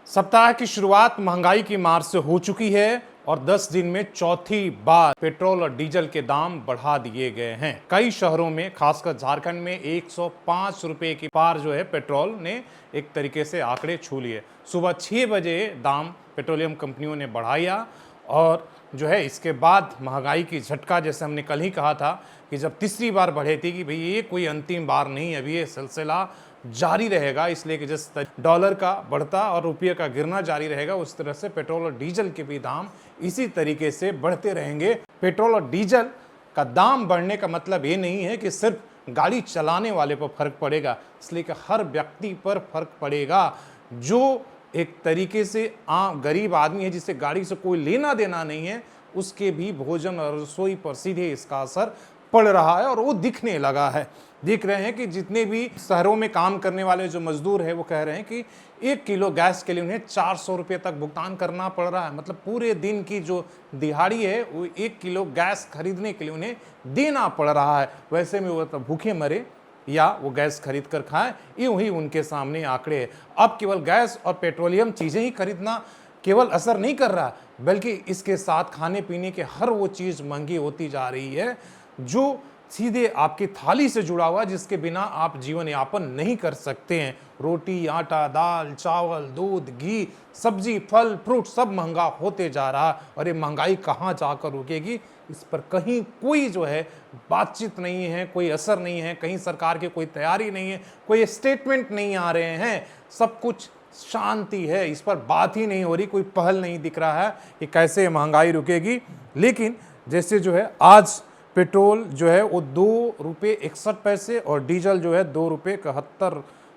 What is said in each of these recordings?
सप्ताह की शुरुआत महंगाई की मार से हो चुकी है और 10 दिन में चौथी बार पेट्रोल और डीजल के दाम बढ़ा दिए गए हैं। कई शहरों में खासकर झारखंड में 105 रुपए की पार जो है पेट्रोल ने एक तरीके से आंकड़े छू लिए। सुबह 6 बजे दाम पेट्रोलियम कंपनियों ने बढ़ाया और जो है इसके बाद महंगाई की झटका, जैसे हमने कल ही कहा था कि जब तीसरी बार बढ़े थी कि भाई ये कोई अंतिम बार नहीं, अभी ये सिलसिला जारी रहेगा। इसलिए कि जिस डॉलर का बढ़ता और रुपये का गिरना जारी रहेगा, उस तरह से पेट्रोल और डीजल के भी दाम इसी तरीके से बढ़ते रहेंगे। पेट्रोल और डीजल का दाम बढ़ने का मतलब ये नहीं है कि सिर्फ गाड़ी चलाने वाले पर फर्क पड़ेगा, इसलिए कि हर व्यक्ति पर फर्क पड़ेगा। जो एक तरीके से आम गरीब आदमी है, जिसे गाड़ी से कोई लेना देना नहीं है, उसके भी भोजन और रसोई पर सीधे इसका असर पड़ रहा है और वो दिखने लगा है। देख रहे हैं कि जितने भी शहरों में काम करने वाले जो मजदूर हैं वो कह रहे हैं कि 1 किलो गैस के लिए उन्हें 400 रुपये तक भुगतान करना पड़ रहा है। मतलब पूरे दिन की जो दिहाड़ी है वो 1 किलो गैस खरीदने के लिए उन्हें देना पड़ रहा है। वैसे में वो तो भूखे मरे या वो गैस खरीद कर खाएं, यूं ही उनके सामने आंकड़े हैं। अब केवल गैस और पेट्रोलियम चीज़ें ही खरीदना केवल असर नहीं कर रहा, बल्कि इसके साथ खाने पीने के हर वो चीज़ महंगी होती जा रही है जो सीधे आपकी थाली से जुड़ा हुआ, जिसके बिना आप जीवन यापन नहीं कर सकते हैं। रोटी, आटा, दाल, चावल, दूध, घी, सब्जी, फल, फ्रूट सब महंगा होते जा रहा। और ये महंगाई कहाँ जाकर रुकेगी, इस पर कहीं कोई जो है बातचीत नहीं है, कोई असर नहीं है, कहीं सरकार की कोई तैयारी नहीं है, कोई स्टेटमेंट नहीं आ रहे हैं। सब कुछ शांति है, इस पर बात ही नहीं हो रही, कोई पहल नहीं दिख रहा है कि कैसे महंगाई रुकेगी। लेकिन जैसे जो है आज पेट्रोल जो है वो 2 रुपये 61 पैसे और डीजल जो है 2 रुपये 71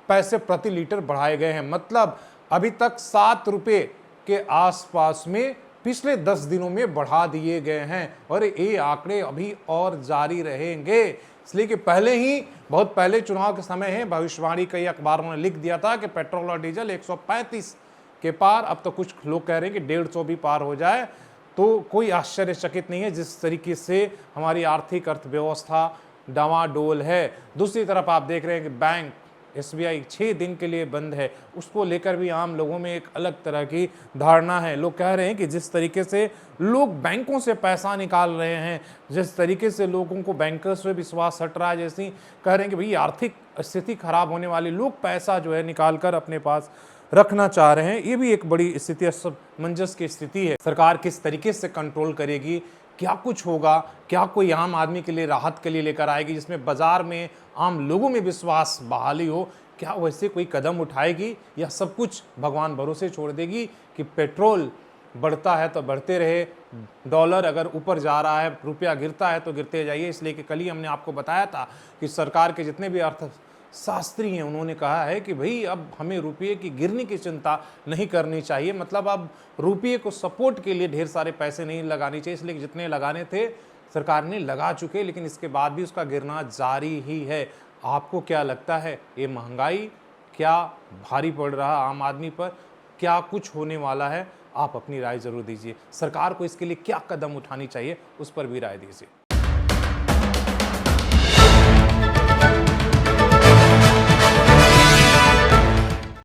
पैसे प्रति लीटर बढ़ाए गए हैं। मतलब अभी तक 7 रुपये के आसपास में पिछले 10 दिनों में बढ़ा दिए गए हैं और ये आंकड़े अभी और जारी रहेंगे। इसलिए कि पहले ही बहुत पहले चुनाव के समय है भविष्यवाणी कई अखबारों ने लिख दिया था कि पेट्रोल और डीजल 135 के पार, अब तो कुछ लोग कह रहे हैं कि 150 भी पार हो जाए। तो कोई आश्चर्यचकित नहीं है जिस तरीके से हमारी आर्थिक अर्थव्यवस्था डावाडोल है। दूसरी तरफ आप देख रहे हैं कि बैंक SBI 6 दिन के लिए बंद है, उसको लेकर भी आम लोगों में एक अलग तरह की धारणा है। लोग कह रहे हैं कि जिस तरीके से लोग बैंकों से पैसा निकाल रहे हैं, जिस तरीके से लोगों को बैंकर्स पे विश्वास हट रहा है, जैसी कह रहे हैं कि भाई आर्थिक स्थिति खराब होने वाली, लोग पैसा जो है निकाल कर अपने पास रखना चाह रहे हैं। ये भी एक बड़ी स्थिति, असमंजस की स्थिति है। सरकार किस तरीके से कंट्रोल करेगी, क्या कुछ होगा, क्या कोई आम आदमी के लिए राहत के लिए लेकर आएगी जिसमें बाजार में आम लोगों में विश्वास बहाली हो, क्या वैसे कोई कदम उठाएगी या सब कुछ भगवान भरोसे छोड़ देगी कि पेट्रोल बढ़ता है तो बढ़ते रहे, डॉलर अगर ऊपर जा रहा है, रुपया गिरता है तो गिरते जाइए। इसलिए कि कल ही हमने आपको बताया था कि सरकार के जितने भी अर्थशास्त्री हैं उन्होंने कहा है कि भाई अब हमें रुपये की गिरने की चिंता नहीं करनी चाहिए। मतलब अब रुपये को सपोर्ट के लिए ढेर सारे पैसे नहीं लगाने चाहिए, इसलिए जितने लगाने थे सरकार ने लगा चुके, लेकिन इसके बाद भी उसका गिरना जारी ही है। आपको क्या लगता है, ये महंगाई क्या भारी पड़ रहा है आम आदमी पर, क्या कुछ होने वाला है? आप अपनी राय जरूर दीजिए। सरकार को इसके लिए क्या कदम उठानी चाहिए, उस पर भी राय दीजिए।